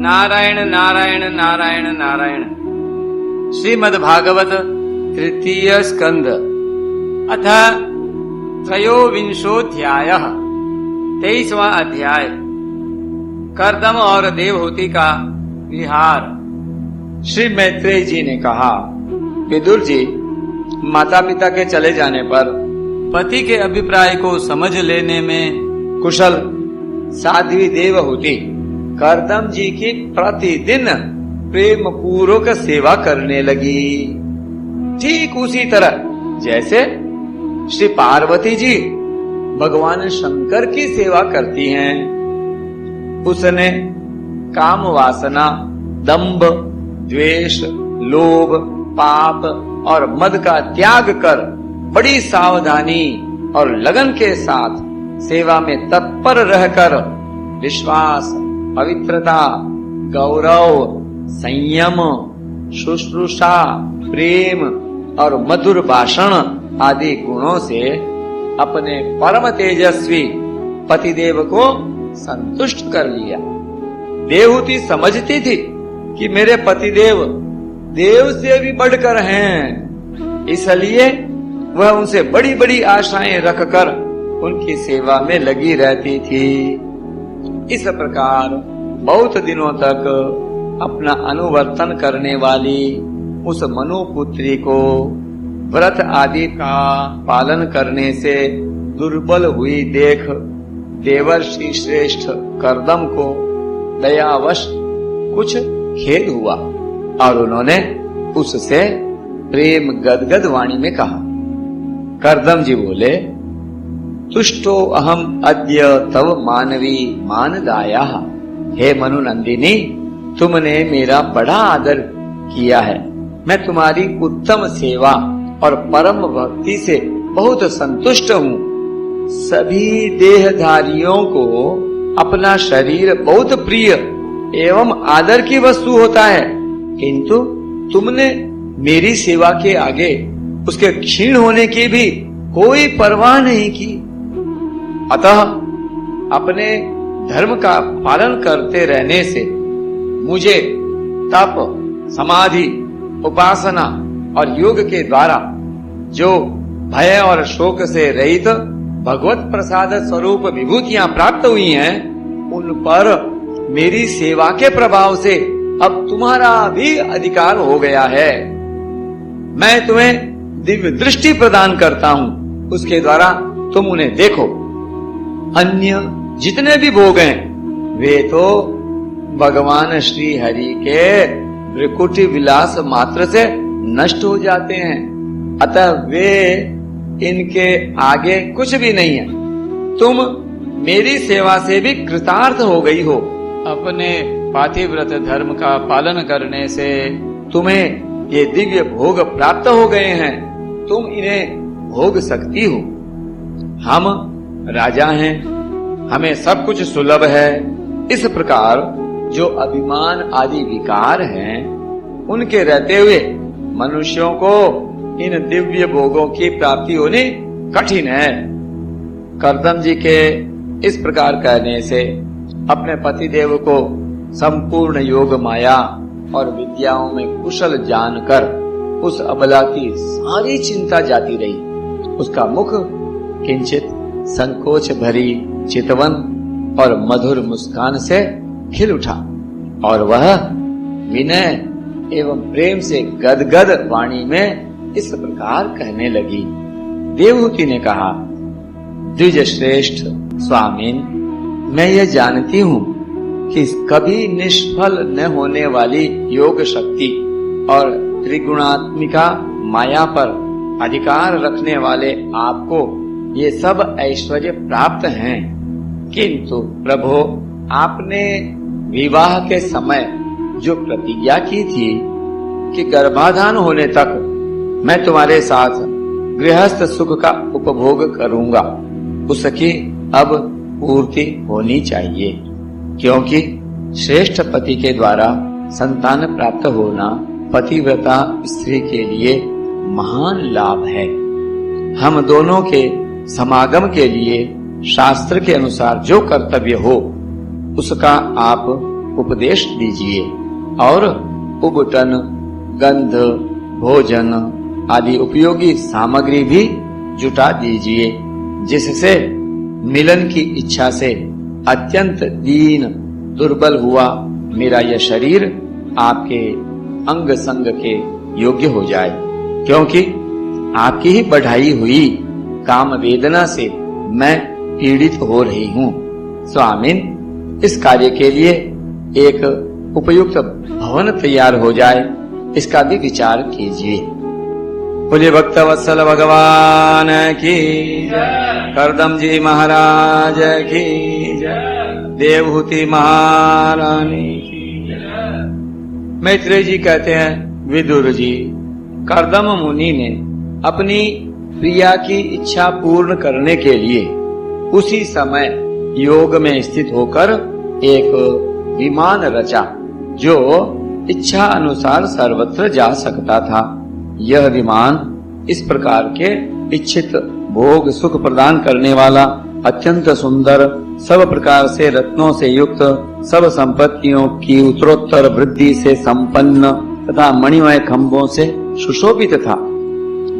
नारायण नारायण नारायण नारायण। श्रीमद्भागवत तृतीय स्कंध अथ त्रयोविंशोऽध्यायः 23वां अध्याय। कर्दम और देवहूति का विहार। श्री मैत्रेय जी ने कहा, विदुर जी, माता पिता के चले जाने पर पति के अभिप्राय को समझ लेने में कुशल साध्वी देवहूति कर्दम जी की प्रतिदिन प्रेम पूर्वक सेवा करने लगी। ठीक उसी तरह जैसे श्री पार्वती जी भगवान शंकर की सेवा करती हैं। उसने काम वासना, दंभ, द्वेष, लोभ, पाप और मद का त्याग कर बड़ी सावधानी और लगन के साथ सेवा में तत्पर रहकर विश्वास, पवित्रता, गौरव, संयम, शुश्रूषा, प्रेम और मधुर भाषण आदि गुणों से अपने परम तेजस्वी पतिदेव को संतुष्ट कर लिया। देवहूति समझती थी कि मेरे पतिदेव देव से भी बढ़कर हैं, इसलिए वह उनसे बड़ी बड़ी आशाएं रखकर उनकी सेवा में लगी रहती थी। इस प्रकार बहुत दिनों तक अपना अनुवर्तन करने वाली उस मनुपुत्री को व्रत आदि का पालन करने से दुर्बल हुई देख देवर्षि श्रेष्ठ कर्दम को दयावश कुछ खेद हुआ और उन्होंने उससे प्रेम गदगद वाणी में कहा। कर्दम जी बोले, तुष्टो अहम अद्य तव मानवी मानदाया। हे मनुनंदिनी, तुमने मेरा बड़ा आदर किया है। मैं तुम्हारी उत्तम सेवा और परम भक्ति से बहुत संतुष्ट हूँ। सभी देहधारियों को अपना शरीर बहुत प्रिय एवं आदर की वस्तु होता है, किंतु तुमने मेरी सेवा के आगे उसके क्षीण होने की भी कोई परवाह नहीं की। अतः अपने धर्म का पालन करते रहने से मुझे तप, समाधि, उपासना और योग के द्वारा जो भय और शोक से रहित भगवत प्रसाद स्वरूप विभूतियां प्राप्त हुई हैं, उन पर मेरी सेवा के प्रभाव से अब तुम्हारा भी अधिकार हो गया है। मैं तुम्हें दिव्य दृष्टि प्रदान करता हूँ, उसके द्वारा तुम उन्हें देखो। अन्य जितने भी भोग हैं वे तो भगवान श्री हरि के त्रिकुटी विलास मात्र से नष्ट हो जाते हैं, अतः वे इनके आगे कुछ भी नहीं है। तुम मेरी सेवा से भी कृतार्थ हो गई हो। अपने पातिव्रत धर्म का पालन करने से तुम्हें ये दिव्य भोग प्राप्त हो गए हैं, तुम इन्हें भोग सकती हो। हम राजा हैं, हमें सब कुछ सुलभ है। इस प्रकार जो अभिमान आदि विकार हैं, उनके रहते हुए मनुष्यों को इन दिव्य भोगों की प्राप्ति होनी कठिन है। कर्दम जी के इस प्रकार कहने से अपने पतिदेव को संपूर्ण योग माया और विद्याओं में कुशल जानकर उस अबला की सारी चिंता जाती रही। उसका मुख किंचित संकोच भरी चितवन और मधुर मुस्कान से खिल उठा और वह विनय एवं प्रेम से गदगद वाणी में इस प्रकार कहने लगी। देवहूति ने कहा, द्विज श्रेष्ठ स्वामीन, मैं यह जानती हूँ कि कभी निष्फल न होने वाली योग शक्ति और त्रिगुणात्मिका माया पर अधिकार रखने वाले आपको ये सब ऐश्वर्य प्राप्त हैं, किंतु प्रभो, आपने विवाह के समय जो प्रतिज्ञा की थी कि गर्भाधान होने तक मैं तुम्हारे साथ गृहस्थ सुख का उपभोग करूंगा, उसकी अब पूर्ति होनी चाहिए, क्योंकि श्रेष्ठ पति के द्वारा संतान प्राप्त होना पतिव्रता स्त्री के लिए महान लाभ है। हम दोनों के समागम के लिए शास्त्र के अनुसार जो कर्तव्य हो उसका आप उपदेश दीजिए और उबटन, गंध, भोजन आदि उपयोगी सामग्री भी जुटा दीजिए, जिससे मिलन की इच्छा से अत्यंत दीन दुर्बल हुआ मेरा यह शरीर आपके अंग संग के योग्य हो जाए, क्योंकि आपकी ही बढ़ाई हुई काम वेदना से मैं पीड़ित हो रही हूँ। स्वामिन, इस कार्य के लिए एक उपयुक्त भवन तैयार हो जाए, इसका भी विचार कीजिए। बोलिए भक्त वत्सल भगवान की जय, करदम जी महाराज की जय, देवहूति महारानी की जय। मैत्रेय जी कहते हैं, विदुर जी, करदम मुनि ने अपनी प्रिया की इच्छा पूर्ण करने के लिए उसी समय योग में स्थित होकर एक विमान रचा, जो इच्छा अनुसार सर्वत्र जा सकता था। यह विमान इस प्रकार के इच्छित भोग सुख प्रदान करने वाला, अत्यंत सुंदर, सब प्रकार से रत्नों से युक्त, सब संपत्तियों की उत्तरोत्तर वृद्धि से संपन्न तथा मणिमय खंभों से सुशोभित था।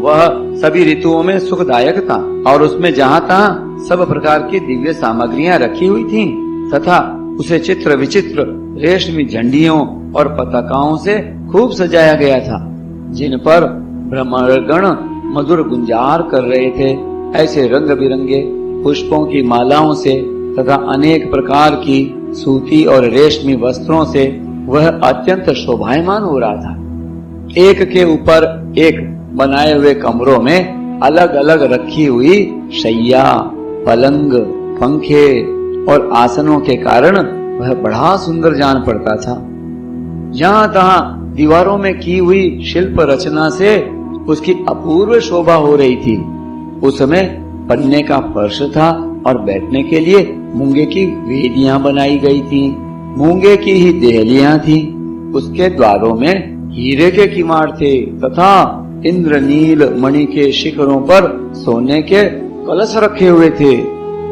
वह सभी ऋतुओं में सुखदायक था और उसमें जहाँ तहाँ सब प्रकार की दिव्य सामग्रियां रखी हुई थीं, तथा उसे चित्र विचित्र रेशमी झंडियों और पताकाओं से खूब सजाया गया था, जिन पर भ्रमरगण मधुर गुंजार कर रहे थे। ऐसे रंग बिरंगे पुष्पों की मालाओं से तथा अनेक प्रकार की सूती और रेशमी वस्त्रों से वह अत्यंत शोभायमान हो रहा था। एक के ऊपर एक बनाए हुए कमरों में अलग अलग रखी हुई शैया, पलंग, पंखे और आसनों के कारण वह बड़ा सुंदर जान पड़ता था। जहाँ तहाँ दीवारों में की हुई शिल्प रचना से उसकी अपूर्व शोभा हो रही थी। उसमें पन्ने का फर्श था और बैठने के लिए मूंगे की वेदियां बनाई गई थीं। मूंगे की ही देहलियां थीं। उसके द्वारों में हीरे के किवाड़ थे तथा इंद्रनील मणि के शिखरों पर सोने के कलश रखे हुए थे।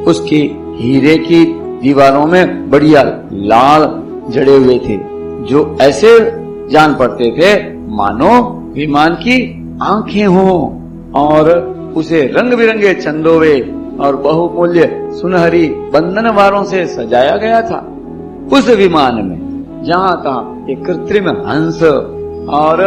उसकी हीरे की दीवारों में बढ़िया लाल जड़े हुए थे, जो ऐसे जान पड़ते थे मानो विमान की आंखें हों, और उसे रंग बिरंगे चंदोवे और बहुमूल्य सुनहरी बंधनवारों से सजाया गया था। उस विमान में जहाँ तहाँ एक कृत्रिम हंस और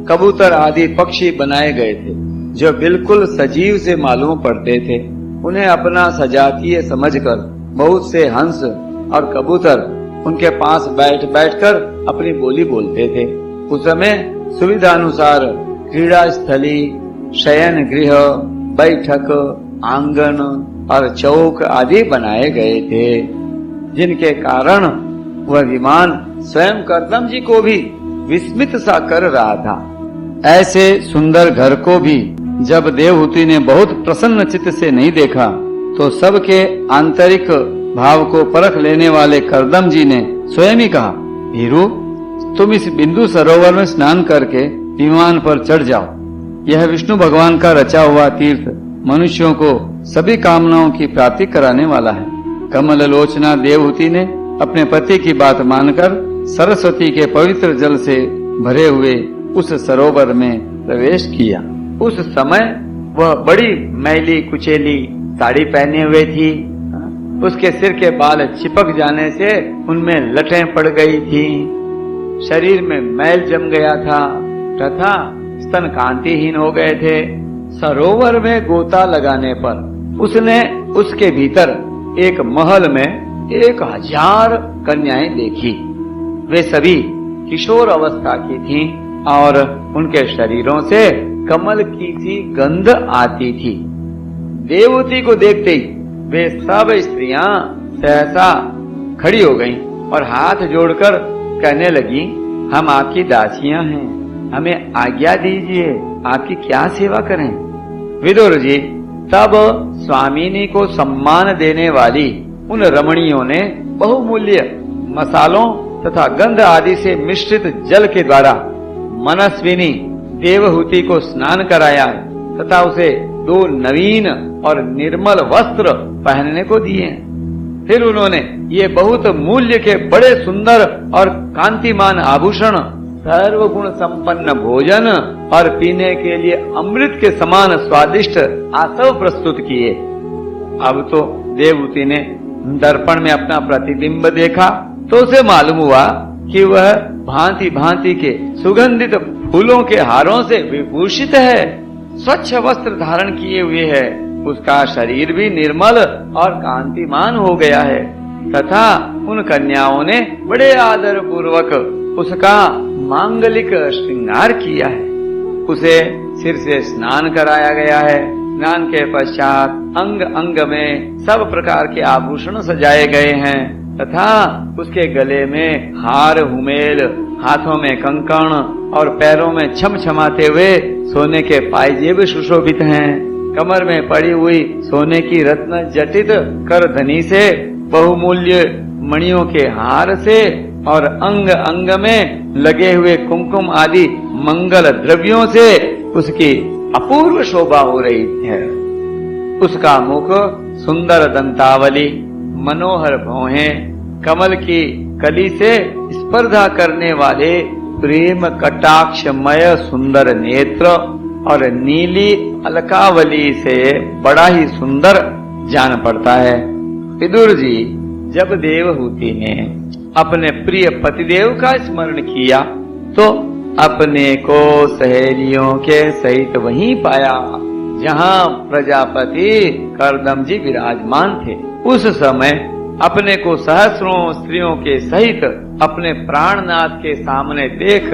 कबूतर आदि पक्षी बनाए गए थे, जो बिल्कुल सजीव से मालूम पड़ते थे। उन्हें अपना सजातीय समझकर बहुत से हंस और कबूतर उनके पास बैठ बैठकर अपनी बोली बोलते थे। उस समय सुविधा अनुसार क्रीड़ा स्थली, शयन गृह, बैठक, आंगन और चौक आदि बनाए गए थे, जिनके कारण वह विमान स्वयं करदम जी को भी विस्मित सा कर रहा था। ऐसे सुंदर घर को भी जब देवहूति ने बहुत प्रसन्न चित्त से नहीं देखा, तो सबके आंतरिक भाव को परख लेने वाले करदम जी ने स्वयं ही कहा, हीरू, तुम इस बिंदु सरोवर में स्नान करके विमान पर चढ़ जाओ। यह विष्णु भगवान का रचा हुआ तीर्थ मनुष्यों को सभी कामनाओं की प्राप्ति कराने वाला है। कमल लोचना देवहूति ने अपने पति की बात मानकर सरस्वती के पवित्र जल से भरे हुए उस सरोवर में प्रवेश किया। उस समय वह बड़ी मैली कुचेली साड़ी पहने हुए थी। उसके सिर के बाल चिपक जाने से उनमें लटें पड़ गई थी। शरीर में मैल जम गया था तथा स्तन कांतिहीन हो गए थे। सरोवर में गोता लगाने पर उसने उसके भीतर एक महल में 1000 कन्याएं देखी। वे सभी किशोर अवस्था की थीं और उनके शरीरों से कमल की सी गंध आती थी। देवहूति को देखते ही वे सब स्त्रियां सहसा खड़ी हो गईं और हाथ जोड़कर कहने लगी, हम आपकी दासियां हैं, हमें आज्ञा दीजिए, आपकी क्या सेवा करें। विदुर जी, तब स्वामिनी को सम्मान देने वाली उन रमणियों ने बहुमूल्य मसालों तथा गंध आदि से मिश्रित जल के द्वारा मनस्विनी देवहूति को स्नान कराया तथा उसे 2 नवीन और निर्मल वस्त्र पहनने को दिए। फिर उन्होंने ये बहुत मूल्य के बड़े सुंदर और कांतिमान आभूषण, सर्वगुण संपन्न भोजन और पीने के लिए अमृत के समान स्वादिष्ट आसव प्रस्तुत किए। अब तो देवहूति ने दर्पण में अपना प्रतिबिंब देखा तो उसे मालूम हुआ कि वह भांति भांति के सुगंधित फूलों के हारों से विभूषित है, स्वच्छ वस्त्र धारण किए हुए है, उसका शरीर भी निर्मल और कांतिमान हो गया है तथा उन कन्याओं ने बड़े आदर पूर्वक उसका मांगलिक श्रृंगार किया है। उसे सिर से स्नान कराया गया है। स्नान के पश्चात अंग अंग में सब प्रकार के आभूषण सजाए गए हैं तथा उसके गले में हार हुमेल, हाथों में कंकण और पैरों में छमछमाते हुए सोने के पायजेब सुशोभित हैं। कमर में पड़ी हुई सोने की रत्न जटित करधनी से, बहुमूल्य मणियों के हार से और अंग अंग में लगे हुए कुमकुम आदि मंगल द्रव्यों से उसकी अपूर्व शोभा हो रही है। उसका मुख सुंदर दंतावली, मनोहर भौहें, कमल की कली से स्पर्धा करने वाले प्रेम कटाक्षमय सुंदर नेत्र और नीली अलकावली से बड़ा ही सुंदर जान पड़ता है। विदुर जी, जब देवहूति ने अपने प्रिय पतिदेव का स्मरण किया तो अपने को सहेलियों के सहित वहीं पाया जहां प्रजापति कर्दम जी विराजमान थे। उस समय अपने को सहस्रों स्त्रियों के सहित अपने प्राणनाथ के सामने देख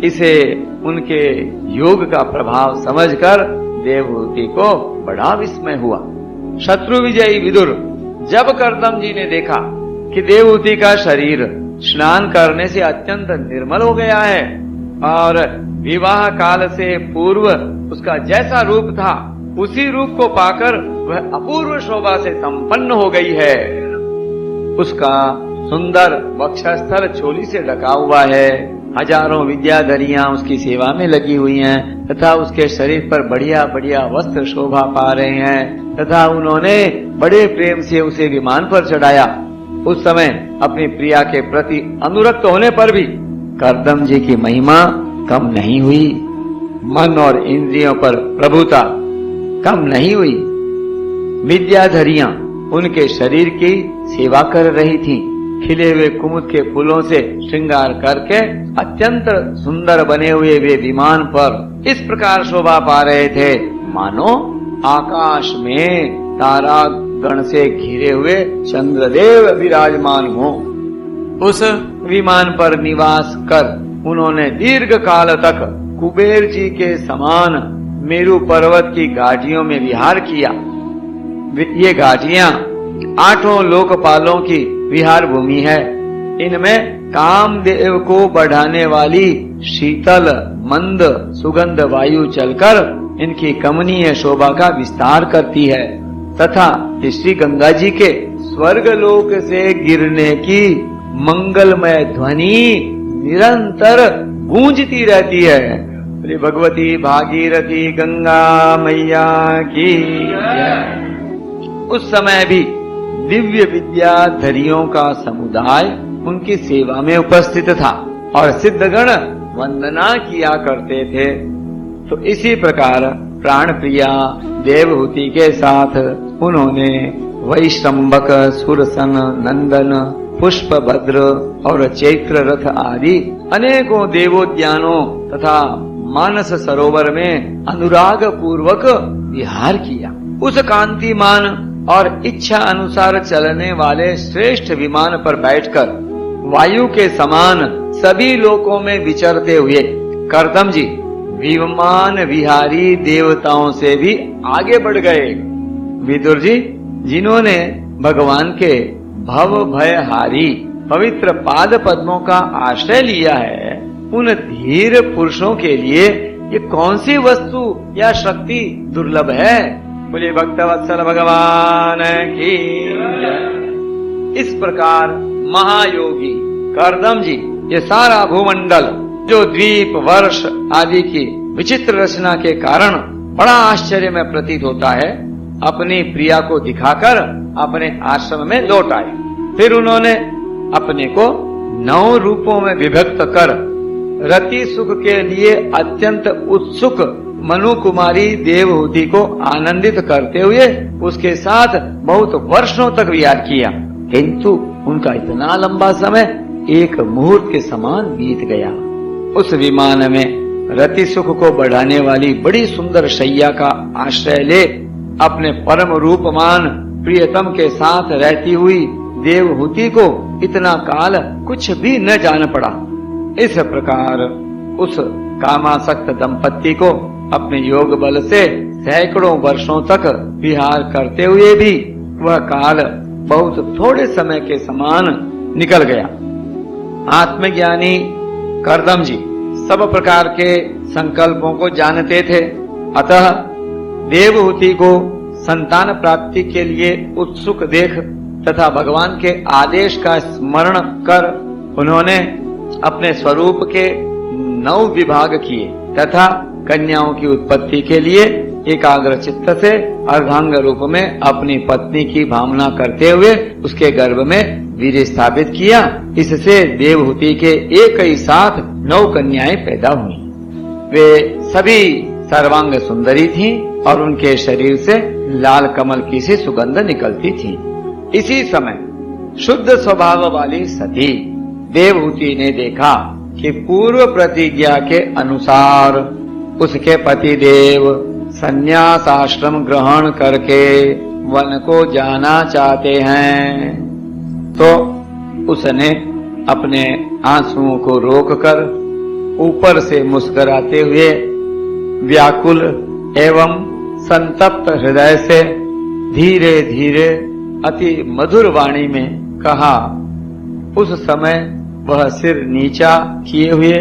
इसे उनके योग का प्रभाव समझकर देवहूति को बड़ा विस्मय हुआ। शत्रु विजयी विदुर, जब कर्दम जी ने देखा कि देवहूति का शरीर स्नान करने से अत्यंत निर्मल हो गया है और विवाह काल से पूर्व उसका जैसा रूप था उसी रूप को पाकर वह अपूर्व शोभा से संपन्न हो गई है, उसका सुंदर वक्षस्थल चोली से ढका हुआ है, हजारों विद्याधरियां उसकी सेवा में लगी हुई हैं तथा उसके शरीर पर बढ़िया बढ़िया वस्त्र शोभा पा रहे हैं तथा उन्होंने बड़े प्रेम से उसे विमान पर चढ़ाया। उस समय अपनी प्रिया के प्रति अनुरक्त होने पर भी कर्दम जी की महिमा कम नहीं हुई, मन और इंद्रियों पर प्रभुता कम नहीं हुई। विद्याधरियां उनके शरीर की सेवा कर रही थीं, खिले हुए कुमुद के फूलों से श्रृंगार करके अत्यंत सुंदर बने हुए वे विमान पर इस प्रकार शोभा पा रहे थे मानो आकाश में तारा गण से घिरे हुए चंद्रदेव विराजमान हो। उस विमान पर निवास कर उन्होंने दीर्घ काल तक कुबेर जी के समान मेरु पर्वत की घाटियों में विहार किया। ये घाटियां 8 लोकपालों की विहार भूमि है। इनमें कामदेव को बढ़ाने वाली शीतल मंद सुगंध वायु चलकर इनकी कमनीय शोभा का विस्तार करती है तथा श्री गंगा जी के स्वर्गलोक से गिरने की मंगलमय ध्वनि निरंतर गूंजती रहती है। श्री भगवती भागीरथी गंगा मैया की। उस समय भी दिव्य विद्याधरियों का समुदाय उनकी सेवा में उपस्थित था और सिद्धगण वंदना किया करते थे। तो इसी प्रकार प्राण प्रिया देवहूति के साथ उन्होंने वैश्रम्भक, सुरसन, नंदन, पुष्पभद्र और चैत्र रथ आदि अनेकों देवोद्यानों तथा मानस सरोवर में अनुराग पूर्वक विहार किया। उस कांतिमान और इच्छा अनुसार चलने वाले श्रेष्ठ विमान पर बैठकर वायु के समान सभी लोकों में विचरते हुए कर्दम जी विमान विहारी देवताओं से भी आगे बढ़ गए। विदुर जी, जिन्होंने भगवान के भव भयहारी पवित्र पाद पद्मों का आश्रय लिया है, उन धीर पुरुषों के लिए ये कौन सी वस्तु या शक्ति दुर्लभ है। बोले भक्तवत्सल भगवान की। इस प्रकार महायोगी कर्दम जी ये सारा भूमंडल जो द्वीप वर्ष आदि की विचित्र रचना के कारण बड़ा आश्चर्य में प्रतीत होता है, अपनी प्रिया को दिखाकर अपने आश्रम में लौट आए। फिर उन्होंने अपने को 9 रूपों में विभक्त कर रति सुख के लिए अत्यंत उत्सुक मनु कुमारी देवहूति को आनंदित करते हुए उसके साथ बहुत वर्षों तक विहार किया, किंतु उनका इतना लंबा समय एक मुहूर्त के समान बीत गया। उस विमान में रति सुख को बढ़ाने वाली बड़ी सुंदर शैया का आश्रय ले अपने परम रूपमान प्रियतम के साथ रहती हुई देवहूति को इतना काल कुछ भी न जान पड़ा। इस प्रकार उस कामासक्त दंपत्ति को अपने योग बल से सैकड़ों वर्षों तक विहार करते हुए भी वह काल बहुत थोड़े समय के समान निकल गया। आत्मज्ञानी करदम जी सब प्रकार के संकल्पों को जानते थे, अतः देवहूति को संतान प्राप्ति के लिए उत्सुक देख तथा भगवान के आदेश का स्मरण कर उन्होंने अपने स्वरूप के 9 विभाग किए तथा कन्याओं की उत्पत्ति के लिए एकाग्र चित्त से अर्धांग रूप में अपनी पत्नी की भावना करते हुए उसके गर्भ में वीर्य स्थापित किया। इससे देवहूति के एक ही साथ 9 कन्याएं पैदा हुई। वे सभी सर्वांग सुंदरी थीं और उनके शरीर से लाल कमल की सी सुगंध निकलती थी। इसी समय शुद्ध स्वभाव वाली सती देवहूति ने देखा कि पूर्व प्रतिज्ञा के अनुसार उसके पति देव संन्यास आश्रम ग्रहण करके वन को जाना चाहते हैं, तो उसने अपने आंसुओं को रोककर ऊपर से मुस्कुराते हुए व्याकुल एवं संतप्त हृदय से धीरे धीरे अति मधुर वाणी में कहा। उस समय वह सिर नीचा किए हुए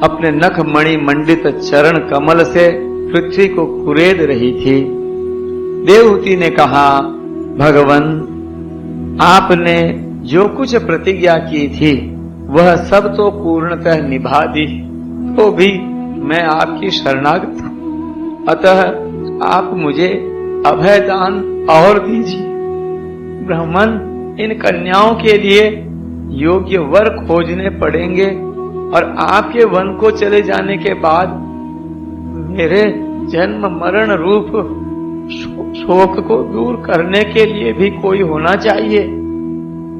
अपने नख मणि मंडित चरण कमल से पृथ्वी को कुरेद रही थी। देवहूति ने कहा, भगवन, आपने जो कुछ प्रतिज्ञा की थी वह सब तो पूर्णतः निभा दी, तो भी मैं आपकी शरणागत हूं, अतः आप मुझे अभय दान और दीजिए। ब्राह्मण, इन कन्याओं के लिए योग्य वर खोजने पड़ेंगे और आपके वन को चले जाने के बाद मेरे जन्म मरण रूप शोक को दूर करने के लिए भी कोई होना चाहिए।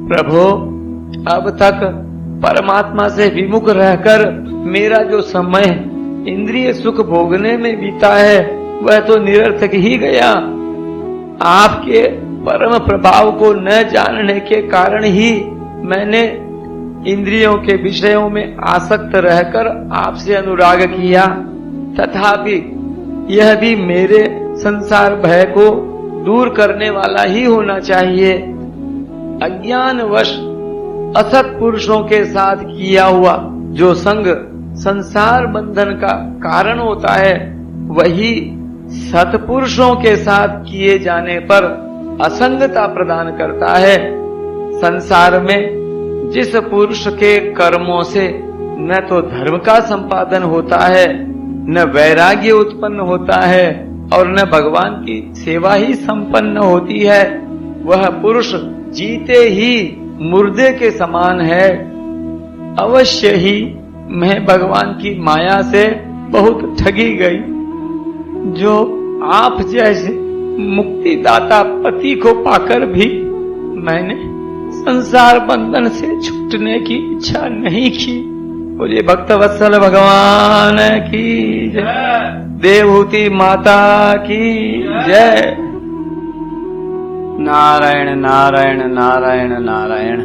प्रभु, अब तक परमात्मा से विमुख रहकर मेरा जो समय इंद्रिय सुख भोगने में बीता है वह तो निरर्थक ही गया। आपके परम प्रभाव को न जानने के कारण ही मैंने इंद्रियों के विषयों में आसक्त रहकर आपसे अनुराग किया, तथापि यह भी मेरे संसार भय को दूर करने वाला ही होना चाहिए। अज्ञानवश असत पुरुषों के साथ किया हुआ जो संग संसार बंधन का कारण होता है, वही सत्पुरुषों के साथ किए जाने पर असंगता प्रदान करता है। संसार में जिस पुरुष के कर्मों से न तो धर्म का संपादन होता है, न वैराग्य उत्पन्न होता है और न भगवान की सेवा ही संपन्न होती है, वह पुरुष जीते ही मुर्दे के समान है। अवश्य ही मैं भगवान की माया से बहुत ठगी गई, जो आप जैसे मुक्तिदाता पति को पाकर भी मैंने संसार बंधन से छूटने की इच्छा नहीं की। बोलिए भक्तवत्सल भगवान की जय, देवहूति माता की जय। नारायण नारायण नारायण नारायण।